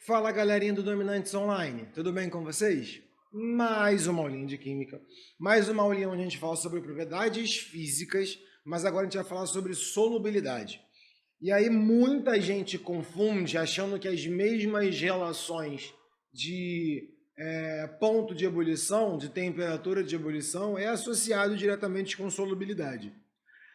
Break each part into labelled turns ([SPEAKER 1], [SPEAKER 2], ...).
[SPEAKER 1] Fala galerinha do Dominantes Online, tudo bem com vocês? Mais uma aulinha de Química, mais uma aulinha onde a gente fala sobre propriedades físicas, mas agora a gente vai falar sobre solubilidade. E aí muita gente confunde achando que as mesmas relações de ponto de ebulição, de temperatura de ebulição, é associado diretamente com solubilidade.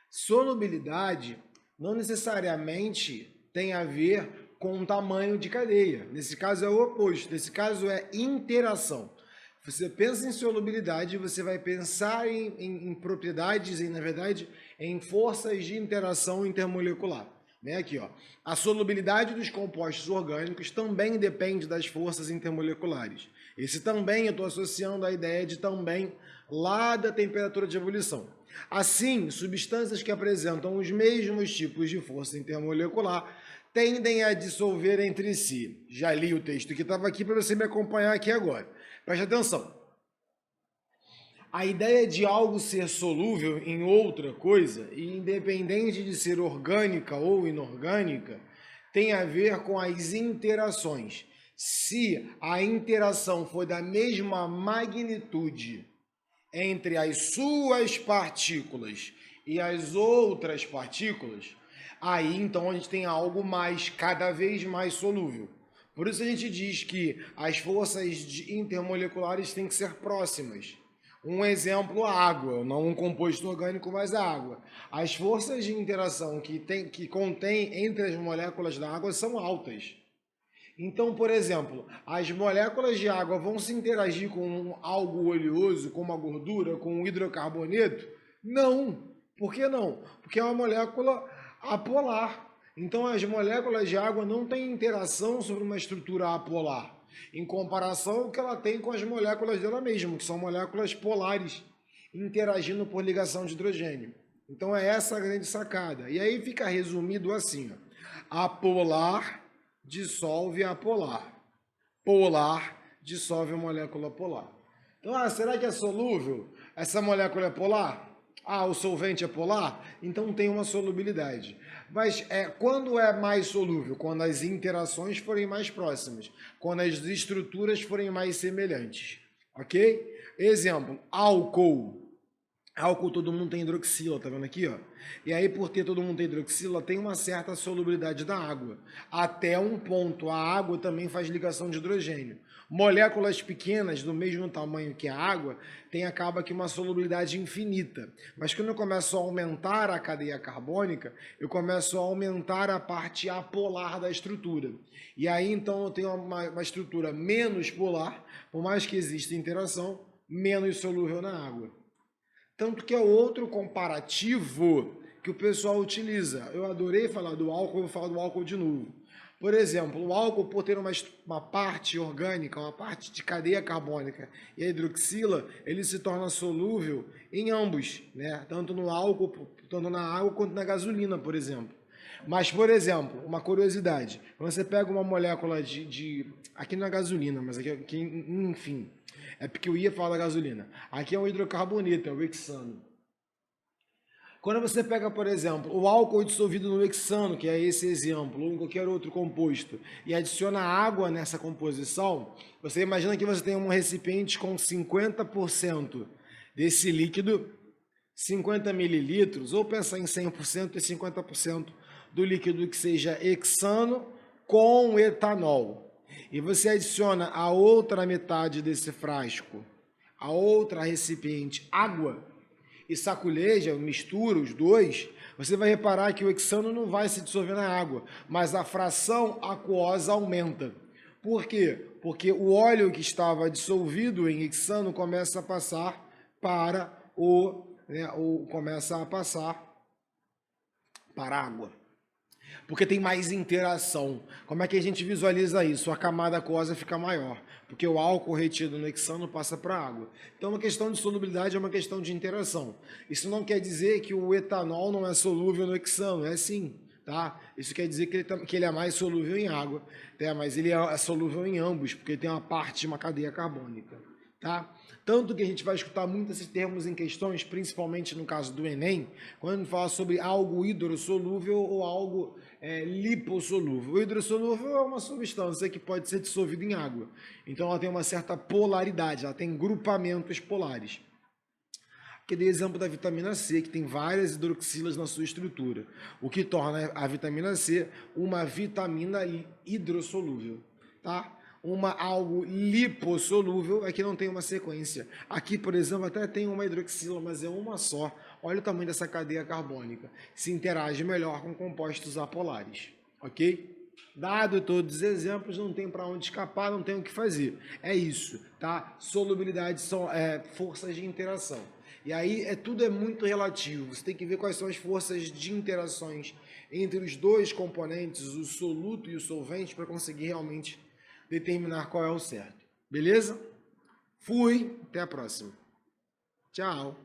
[SPEAKER 1] Solubilidade não necessariamente tem a ver com o tamanho de cadeia. Nesse caso é o oposto. Nesse caso é interação. Você pensa em solubilidade, você vai pensar em propriedades, na verdade, em forças de interação intermolecular. Né? Aqui, ó. A solubilidade dos compostos orgânicos também depende das forças intermoleculares. Esse também eu estou associando à ideia de também lá da temperatura de ebulição. Assim, substâncias que apresentam os mesmos tipos de força intermolecular tendem a dissolver entre si. Já li o texto que estava aqui para você me acompanhar aqui agora. Preste atenção. A ideia de algo ser solúvel em outra coisa, independente de ser orgânica ou inorgânica, tem a ver com as interações. Se a interação for da mesma magnitude entre as suas partículas e as outras partículas, aí então a gente tem algo cada vez mais solúvel. Por isso a gente diz que as forças intermoleculares têm que ser próximas. Um exemplo, a água, não um composto orgânico, mas a água. As forças de interação que contém entre as moléculas da água são altas. Então, por exemplo, as moléculas de água vão se interagir com algo oleoso, com uma gordura, com um hidrocarboneto? Não. Por que não? Porque é uma molécula apolar. Então, as moléculas de água não têm interação sobre uma estrutura apolar, em comparação ao que ela tem com as moléculas dela mesma, que são moléculas polares, interagindo por ligação de hidrogênio. Então, é essa a grande sacada. E aí fica resumido assim, ó. Apolar dissolve a polar. Polar dissolve a molécula polar. Então, será que é solúvel? Essa molécula é polar? O solvente é polar? Então tem uma solubilidade. Mas quando é mais solúvel? Quando as interações forem mais próximas. Quando as estruturas forem mais semelhantes. Ok? Exemplo, álcool. Álcool todo mundo tem hidroxila, tá vendo aqui, ó? E aí, por ter todo mundo tem hidroxila, tem uma certa solubilidade da água. Até um ponto, a água também faz ligação de hidrogênio. Moléculas pequenas, do mesmo tamanho que a água, acaba que uma solubilidade infinita. Mas quando eu começo a aumentar a cadeia carbônica, eu começo a aumentar a parte apolar da estrutura. E aí, então, eu tenho uma estrutura menos polar, por mais que exista interação, menos solúvel na água. Tanto que é outro comparativo que o pessoal utiliza. Eu adorei falar do álcool, vou falar do álcool de novo. Por exemplo, o álcool, por ter uma parte orgânica, uma parte de cadeia carbônica e a hidroxila, ele se torna solúvel em ambos, né? Tanto no álcool, tanto na água, quanto na gasolina, por exemplo. Mas, por exemplo, uma curiosidade, quando você pega uma molécula aqui não é gasolina, mas aqui enfim, é porque eu ia falar da gasolina. Aqui é um hidrocarboneto, é o hexano. Quando você pega, por exemplo, o álcool dissolvido no hexano, que é esse exemplo, ou em qualquer outro composto, e adiciona água nessa composição, você imagina que você tem um recipiente com 50% desse líquido, 50 mililitros, ou pensar em 100% e 50% do líquido que seja hexano com etanol. E você adiciona a outra metade desse frasco, a outra recipiente, água, e saculeja, mistura os dois, você vai reparar que o hexano não vai se dissolver na água, mas a fração aquosa aumenta. Por quê? Porque o óleo que estava dissolvido em hexano começa a passar para para a água. Porque tem mais interação. Como é que a gente visualiza isso? A camada aquosa fica maior, porque o álcool retido no hexano passa para a água. Então, uma questão de solubilidade é uma questão de interação. Isso não quer dizer que o etanol não é solúvel no hexano, é sim. Tá? Isso quer dizer que ele é mais solúvel em água, mas ele é solúvel em ambos, porque ele tem uma parte de uma cadeia carbônica. tá? Tanto que a gente vai escutar muito esses termos em questões, principalmente no caso do Enem, quando a gente fala sobre algo hidrossolúvel ou algo lipossolúvel. O hidrossolúvel é uma substância que pode ser dissolvida em água, então ela tem uma certa polaridade, ela tem grupamentos polares. Que dei exemplo da vitamina C, que tem várias hidroxilas na sua estrutura, o que torna a vitamina C uma vitamina hidrossolúvel, tá? Algo lipossolúvel é que não tem uma sequência. Aqui, por exemplo, até tem uma hidroxila, mas é uma só. Olha o tamanho dessa cadeia carbônica. Se interage melhor com compostos apolares, ok? Dado todos os exemplos, não tem para onde escapar, não tem o que fazer. É isso, tá? Solubilidade são forças de interação. E aí tudo é muito relativo. Você tem que ver quais são as forças de interações entre os dois componentes, o soluto e o solvente, para conseguir realmente determinar qual é o certo. Beleza? Fui, até a próxima. Tchau.